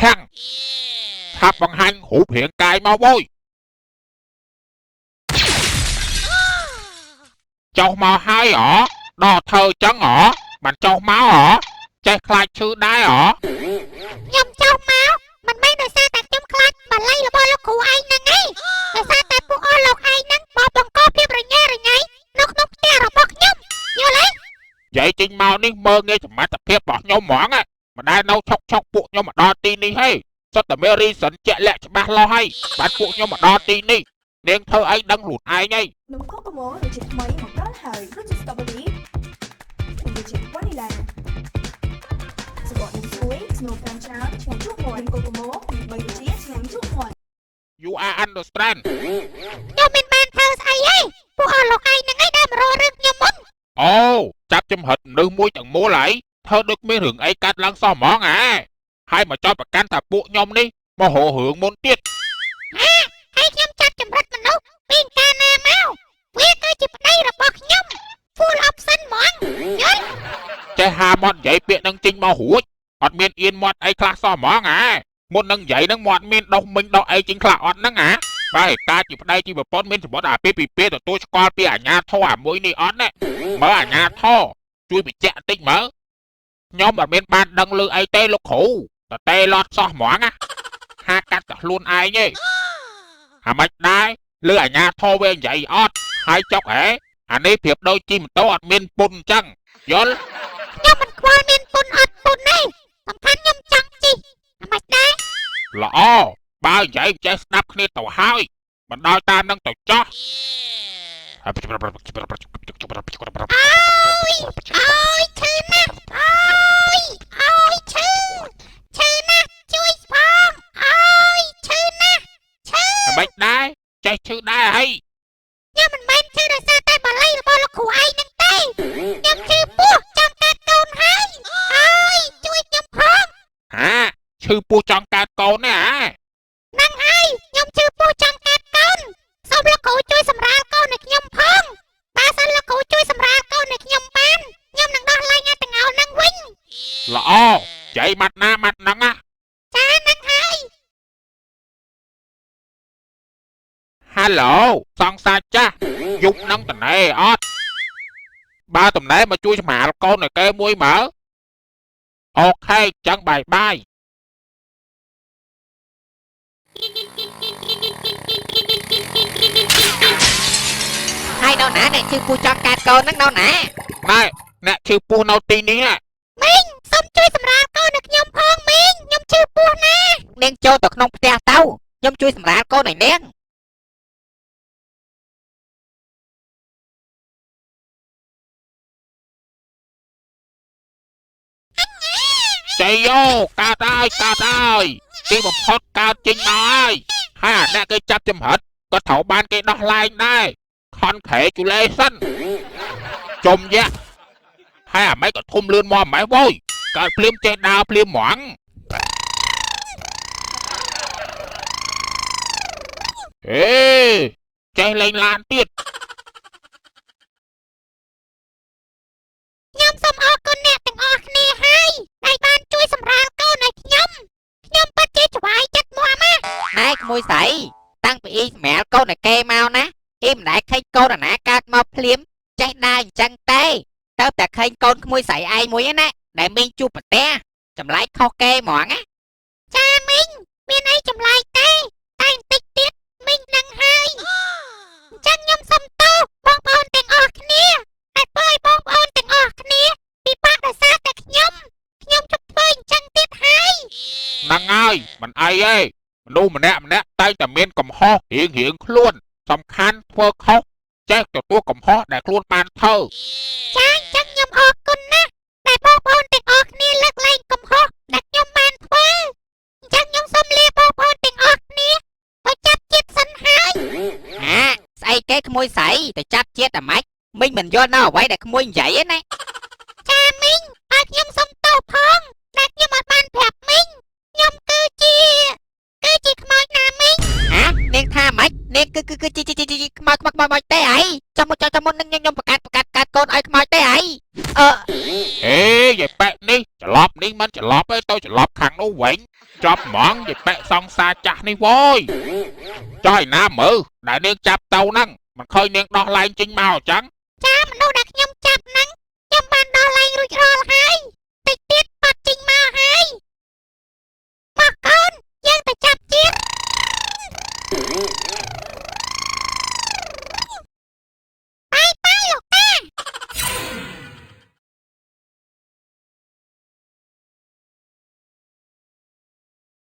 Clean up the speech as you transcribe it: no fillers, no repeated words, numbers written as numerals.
ហាំងថាបង្ហាញរូបរាងកាយមកវយចុះមកហើយហ៎ដល់ធ្វើចឹងហ៎បានចុះមកហ៎ចេះខ្លាចឈឺដែរហ៎ខ្ញុំចុះមកមិនមែនដោយសារតែខ្ញុំខ្លាចបាលីរបស់លោកគ្រូឯងហ្នឹងទេដោយសារតែពួកអស់លោកឯងហ្នឹងបបបង្កភាពរញ៉េរញ៉ៃនៅក្នុងផ្ទះរបស់ខ្ញុំយល់ទេនិយាយចេញមកនេះមើងងាយសមត្ថភាពរបស់ខ្ញុំហ្មងមិនដែលនៅឆុកពួកខ្ញុំមកដល់ទីនេះទេសុទ្ធតែមានរីសិនជាក់លាក់ច្បាស់លាស់ហើយបានពួកខ្ញុំមកដល់ទីនេះនាងធ្វើអីដឹងខ្លួនឯងហើយនំខូកម៉ូរសជាតិថ្មីមកដល់ហើយរសជាតិ strawberry និងរសជាតិ vanilla សបកនំស្រួយស្នូលតាមច្រើនឆ្ងាញ់ជក់មាត់នំខូកម៉ូរមាន3រសជាតិឆ្ងាញ់ជក់មាត់ You are understand ខ្ញុំមិនបានធ្វើស្អីទេពួកអស់លោកឯងហ្នឹងឯងដែលមករករឿងខ្ញុំមុនអូចាប់ចំហិតមនុស្សមួយទាំងមូលហើយធ្វើដូចមានរឿងអីកាត់ឡើងសោះហ្មងហើយមកចោទប្រកាន់ថាពួកខ្ញុំនេះមករករឿងមុនទៀតហើយខ្ញុំចាប់ចម្រិតមនុស្សពីកាលណាមកវាគឺជាប្តីរបស់ខ្ញុំ full option ហ្មងយល់ចេះហាមាត់និយាយពាក្យនឹងចេញមករួចអត់មានអៀនមាត់អីខ្លះសោះហ្មងមុននឹងនិយាយនឹងមាត់មានដុសមិញដុសអីចេញខ្លះអត់ហ្នឹងបើឯតាជាប្តីជាប្រពន្ធមានសម្បត្តិអាពេលពីពេលទទួលស្គាល់ពីអាញាធរអាមួយនេះអត់ណាមើលអាញាធរជួយបញ្ជាក់បន្តិចមើលខ្ញុំអត់មានបានដឹងលឺអីទេលោកគ្រូតែលត់សោះហ្មងហាកាត់តែខ្លួនឯងទេអាមិនដែរលឺអាញាធរវានិយាយអត់ហើយចុកហ៎អានេះប្រៀបដូចជិះម៉ូតូអត់មានពុនអញ្ចឹងយល់ខ្ញុំមិនខ្វល់មានពុនអត់ពុនទេសំខាន់ខ្ញុំចង់ជិះអាមិនដែរល្អបើនិយាយចេះស្ដាប់គ្នាទៅហើយមិនដល់តាមនឹងទៅចោះអូយឈឺណាស់អូយឈឺណាស់ជួយផងអូយឈឺណាស់ឈឺអាមិនដែរចេះឈឺដែរហីខ្ញុំមិនមែនឈឺដោយសារតែបាលីរបស់លោកគ្រូឯងហ្នឹងទេខ្ញុំឈឺពោះចង់កាត់កូនហើយអូយជួយខ្ញុំផងឈឺពោះចង់កាត់កូនណាហ្នឹងហើយខ្ញុំឈឺពោះចង់កាត់កូនសូមលោកគ្រូជួយសម្រាលកូនឲ្យខ្ញុំផងបើសិនលោកគ្រូជួយសម្រាលកូនឲ្យខ្ញុំបានខ្ញុំនឹងដោះលែងអាទាំងអស់ហ្នឹងវិញល្អចៃម៉ាត់ណាម៉ាត់ហ្នឹងចាហ្នឹងហើយ Hello សង្សារចាស់យប់នឹងតណែអត់បើតំណែមកជួយសម្រាលកូនឲ្យគេមួយមើលអូខេចឹងបាយបាយហើយនៅណាអ្នកឈឺពូចង់កាត់កូនហ្នឹងនៅណាណែអ្នកឈឺពោះនៅទីនេះមីងសូមជួយសម្រាលកូនឲ្យខ្ញុំផងមីងខ្ញុំឈឺពោះណានាងចូលទៅក្នុងផ្ទះទៅខ្ញុំជួយសម្រាលកូនឲ្យនាងចៃយោកាត់ហើយទីបំផុតកើតចេញមកហើយអាអ្នកគេចាប់ចំហិតក៏ត្រូវបានគេដោះលែងដែរ Congratulations ចំយ៉ាហើយអាម៉េចក៏ធំលឿនមកម៉េចវ៉យកើតភ្លាមចេះដើរភ្លាមហ្មងអេចេះលេងឡានទៀតខ្ញុំសូមអរគុណអ្នកទាំងអស់គ្នាហើយដែលបានជួយសម្រាលកូនឲ្យខ្ញុំពិតជាច្បាយចិត្តមកណាហើយក្មួយស្រីតាំងពីអ៊ីសម្រាលកូនឲ្យគេមកណាអ៊ីមិនដែលឃើញកូនអាណាកើតមកភ្លាមចេះដើរអញ្ចឹងទេទៅតែឃើញកូនក្មួយស្រីឯងមួយណាដែលមីងជួបប្រទះចម្លែកខុសគេហ្មងណាចាមីងមានអីចម្លែកទេតែបន្តិចទៀតមីងនឹងហើយអញ្ចឹងខ្ញុំសូមទោសបងប្អូនទាំងអស់គ្នាហើយបើឲ្យបងប្អូនទាំងអស់គ្នាពិបាកដោយសារតែខ្ញុំជប់ធ្វើអញ្ចឹងទៀតហើយហ្នឹងហើយមិនអីទេមនុស្សម្នាក់តែងតែមានកំហុសរៀងខ្លួនសំខាន់ធ្វើខុសចេះទទួលកំហុសដែលខ្លួនបានធ្វើចាអញ្ចឹងខ្ញុំអរគុណណាស់ដែលបងប្អូនទាំងអស់គ្នាលើកលែងកំហុសដែលខ្ញុំបានធ្វើអញ្ចឹងខ្ញុំសូមលាបងប្អូនទាំងអស់គ្នាទៅចាប់ជាតិសិនហើយស្អីគេក្មួយស្រីទៅចាប់ជាតិអាម៉េចមីងមិនយល់នៅអ្វីដែលក្មួយនិយាយទេណាចាមីងឲ្យខ្ញុំសូមទោសផងដែលខ្ញុំអត់បានប្រាប់មីងខ្ញុំគឺជាខ្មោចណាមីងនាងថាម៉េច នេះគឺជីខ្មោចទេអីចាំមុននឹងខ្ញុំប្រកាសកាត់កូនឲ្យខ្មោចទេអីអឺ ហេយាយប៉ែកនេះច្រឡប់នេះមិនច្រឡប់ទេទៅច្រឡប់ខាងនោះវិញចប់ហ្មងយាយប៉ែកសង្សារចាស់នេះវយចុះឯណាមើលដែលនាងចាប់ទៅហ្នឹងមិនឃើញនាងដោះលែងចេញមកអញ្ចឹង ចាមនុស្សដែលខ្ញុំចាប់ហ្នឹងខ្ញុំបានដល់ឡើងរួចរាល់